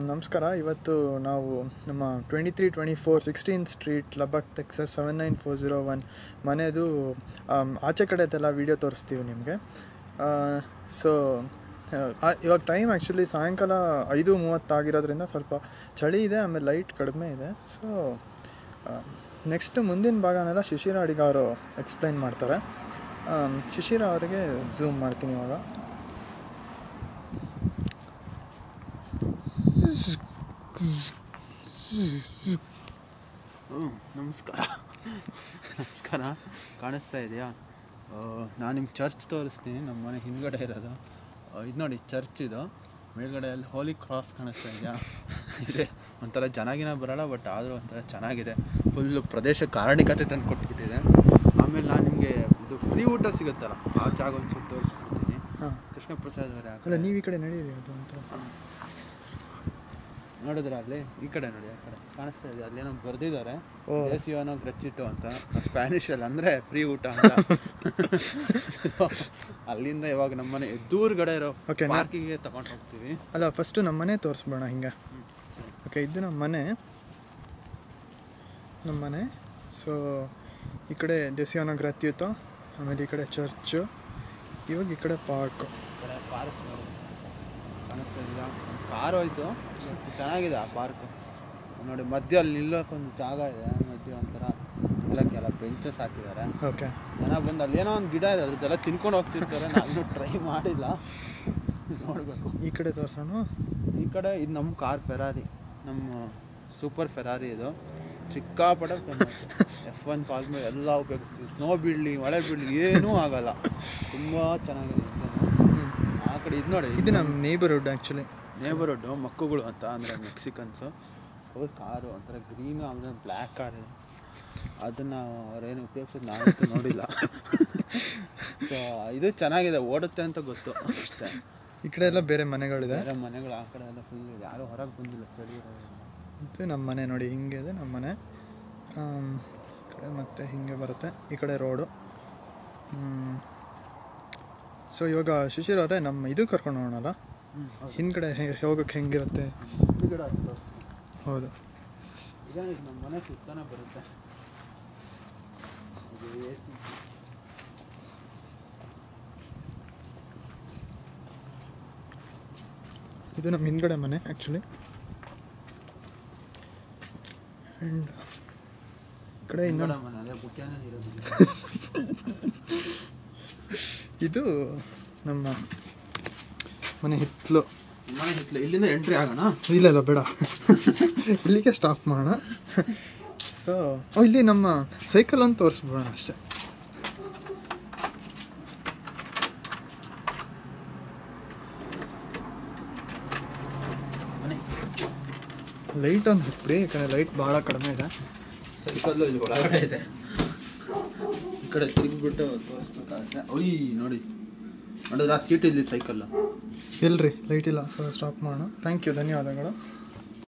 ನಮಸ್ಕಾರ. ಇವತ್ತು ನಾವು ನಮ್ಮ 2324 16th ಸ್ಟ್ರೀಟ್ ಲಬಾಕ್ ಟೆಕ್ಸಸ್ 79401 ಮನೆಯದು ಆಚೆ ಕಡೆದೆಲ್ಲ ವೀಡಿಯೋ ತೋರಿಸ್ತೀವಿ ನಿಮಗೆ. ಸೊ ಇವಾಗ ಟೈಮ್ ಆ್ಯಕ್ಚುಲಿ ಸಾಯಂಕಾಲ 5:30 ಆಗಿರೋದ್ರಿಂದ ಸ್ವಲ್ಪ ಚಳಿ ಇದೆ, ಆಮೇಲೆ ಲೈಟ್ ಕಡಿಮೆ ಇದೆ. ಸೊ ನೆಕ್ಸ್ಟ್ ಮುಂದಿನ ಭಾಗನೆಲ್ಲ ಶಿಶಿರ ಅಡಿಗ ಅವರು ಎಕ್ಸ್ಪ್ಲೈನ್ ಮಾಡ್ತಾರೆ. ಶಿಶಿರ ಅವರಿಗೆ ಝೂಮ್ ಮಾಡ್ತೀನಿ ಇವಾಗ. ನಮಸ್ಕಾರ. ಕಾಣಿಸ್ತಾ ಇದೆಯಾ? ನಾನು ನಿಮ್ಗೆ ಚರ್ಚ್ ತೋರಿಸ್ತೀನಿ. ನಮ್ಮ ಮನೆ ಹಿಂದ್ಗಡೆ ಇರೋದು ಇದು ನೋಡಿ, ಚರ್ಚ್ ಇದು. ಮೇಲ್ಗಡೆ ಅಲ್ಲಿ ಹೋಲಿ ಕ್ರಾಸ್ ಕಾಣಿಸ್ತಾ ಇದೆಯಾ? ಇದೆ ಒಂಥರ ಚೆನ್ನಾಗಿನ ಬರೋಲ್ಲ, ಬಟ್ ಆದರೂ ಒಂಥರ ಚೆನ್ನಾಗಿದೆ. ಫುಲ್ಲು ಪ್ರದೇಶಕ್ಕೆ ಅರಣ್ಯಕತೆ ತಂದು ಕೊಟ್ಬಿಟ್ಟಿದೆ. ಆಮೇಲೆ ನಾನು ನಿಮಗೆ ಇದು ಫ್ರೀ ಊಟ ಸಿಗುತ್ತಲ್ಲ, ಆ ಜಾಗ ಒಂಚೂರು ತೋರಿಸ್ಬಿಡ್ತೀನಿ. ಕೃಷ್ಣ ಪ್ರಸಾದ್ ಅವರೇ ಅಲ್ಲ, ನೀವು ಈ ಕಡೆ ನಡೀರಿ. ಅದು ಒಂಥರ ನೋಡಿದ್ರೆ ಅಲ್ಲಿ ಈ ಕಡೆ ನೋಡಿ, ಆ ಕಡೆ ಕಾಣಿಸ್ತಾ ಇದೆ. ಅಲ್ಲೇನೋ ಬರೆದಿದ್ದಾರೆ, ದೇಸಿಯೋನೋ ಗ್ರಚ್ಚಿಟ್ಟು ಅಂತ, ಸ್ಪ್ಯಾನಿಷಲ್ಲಿ ಅಂದರೆ ಫ್ರೀ ಊಟ ಅಂತ. ಅಲ್ಲಿಂದ ಇವಾಗ ನಮ್ಮನೆ ದೂರಗಡೆ ಇರೋ ಪಾರ್ಕಿಗೆ ತಗೊಂಡು ಹೋಗ್ತೀವಿ. ಅಲ್ಲ, ಫಸ್ಟು ನಮ್ಮ ಮನೆ ತೋರಿಸ್ಬೋಣ ಹಿಂಗೆ. ಓಕೆ, ಇದು ನಮ್ಮ ಮನೆ. ಸೊ ಈ ಕಡೆ ದೇಸಿಯೋನೋ ಗ್ರಚ್ಚಿಟ್ಟು, ಆಮೇಲೆ ಈ ಕಡೆ ಚರ್ಚು, ಇವಾಗ ಈ ಕಡೆ ಪಾರ್ಕ್ ಕಾಣಿಸ್ತಾ ಇದೆಯಾ? ಕಾರು ಹೋಯ್ತು, ಚೆನ್ನಾಗಿದೆ ಆ ಪಾರ್ಕು ನೋಡಿ. ಮಧ್ಯ ಅಲ್ಲಿ ನಿಲ್ಲೋಕೊಂದು ಜಾಗ ಇದೆ, ಮಧ್ಯ ಒಂಥರ ನಿಲ್ಲಕ್ಕೆಲ್ಲ ಬೆಂಚಸ್ ಹಾಕಿದ್ದಾರೆ. ಓಕೆ, ಜನ ಬಂದು ಅಲ್ಲಿ ಏನೋ ಒಂದು ಗಿಡ ಇದೆ, ಅದ್ರದ್ದೆಲ್ಲ ತಿನ್ಕೊಂಡು ಹೋಗ್ತಿರ್ತಾರೆ. ನಾನು ಟ್ರೈ ಮಾಡಿಲ್ಲ, ನೋಡಬೇಕು. ಈ ಕಡೆ ತೋರಿಸೋಣ. ಈ ಕಡೆ ಇದು ನಮ್ಮ ಕಾರ್ ಫೆರಾರಿ, ನಮ್ಮ ಸೂಪರ್ ಫೆರಾರಿ. ಇದು ಸಿಕ್ಕಾಪಟ್ಟೆ ಫೇಮಸ್. F1 ಫಾರ್ಮುಲಾ ಎಲ್ಲ ಉಪಯೋಗಿಸ್ತೀವಿ. ಸ್ನೋ ಬೀಳಲಿ ಮಳೆ ಬೀಳಲಿ ಏನೂ ಆಗಲ್ಲ, ತುಂಬ ಚೆನ್ನಾಗಿದೆ. ಆ ಕಡೆ ಇದು ನೋಡಿ, ಇದು ನಮ್ಮ ನೇಬರ್ಹುಡ್. ನೇಬರ್ಹುಡ್ಡು ಮಕ್ಕಳುಗಳು ಅಂತ, ಅಂದರೆ ಮೆಕ್ಸಿಕನ್ಸು. ಅವ್ರ ಕಾರು ಒಂಥರ ಗ್ರೀನು, ಆಮೇಲೆ ಬ್ಲ್ಯಾಕ್ ಕಾರ್ ಇದೆ. ಅದನ್ನು ಅವ್ರೇನು ಉಪಯೋಗಿಸೋದು ನಾವಂತೂ ನೋಡಿಲ್ಲ. ಸೊ ಇದು ಚೆನ್ನಾಗಿದೆ, ಓಡುತ್ತೆ ಅಂತ ಗೊತ್ತು ಅಷ್ಟೇ. ಈ ಕಡೆ ಎಲ್ಲ ಬೇರೆ ಮನೆಗಳಿದೆ, ಬೇರೆ ಮನೆಗಳು. ಆ ಕಡೆ ಎಲ್ಲ ಫುಲ್ ಯಾರೂ ಹೊರಗೆ ಬಂದಿಲ್ಲ, ಚಳಿ. ಇದು ನಮ್ಮ ಮನೆ ನೋಡಿ, ಹಿಂಗೆ ಇದೆ ನಮ್ಮ ಮನೆ. ಈ ಕಡೆ ಮತ್ತೆ ಹಿಂಗೆ ಬರುತ್ತೆ, ಈ ಕಡೆ ರೋಡು. ಸೊ ಇವಾಗ ಶಿಶಿರ್ ಅವರೇ ನಮ್ಮ ಇದು ಕರ್ಕೊಂಡು ಹೋಗೋಣಲ್ಲ, ಹಿಂದ್ಗಡೆ ಹೋಗೋಕ್ಕೆ ಹೆಂಗಿರುತ್ತೆ? ಹೌದು, ನಮ್ಮ ಮನೆ ಸುತ್ತಾನೆ ಬರುತ್ತೆ. ಇದು ನಮ್ಮ ಹಿಂದ್ಗಡೆ ಮನೆ ಆ್ಯಕ್ಚುಲಿ. ಆ್ಯಂಡ್ ಈ ಕಡೆ ಇನ್ನೊಂದು ಇದು ನಮ್ಮ ಮನೆ ಹಿತ್ತಲು. ಇಲ್ಲಿಂದ ಎಂಟ್ರಿ ಆಗೋಣ? ಇಲ್ಲ ಬೇಡ, ಇಲ್ಲಿಗೆ ಸ್ಟಾಪ್ ಮಾಡೋಣ. ಸೊ ಇಲ್ಲಿ ನಮ್ಮ ಸೈಕಲ್ ಒಂದು ತೋರಿಸ್ಬಿಡೋಣ ಅಷ್ಟೇ. ಲೈಟ್ ಒಂದು ಹತ್ತಿ, ಯಾಕಂದರೆ ಲೈಟ್ ಭಾಳ ಕಡಿಮೆ ಇದೆ. ಸೈಕಲ್ಲು ಇಲ್ಲಿ ಒಳಗಡೆ ಇದೆ, ಈ ಕಡೆ ತಿರುಗಿಬಿಟ್ಟು ತೋರಿಸ್ಬೇಕಾಗುತ್ತೆ. ಒಯ್ ನೋಡಿ, ನೋಡಿದ್ರೆ ಆ ಸೀಟ್ ಇಲ್ಲಿ ಸೈಕಲ್ಲು ಎಲ್ರಿ ಲೈಟ್ ಇಲ್ಲ. ಸೊ ಸ್ಟಾಪ್ ಮಾಡೋಣ. ಥ್ಯಾಂಕ್ ಯು, ಧನ್ಯವಾದಗಳು.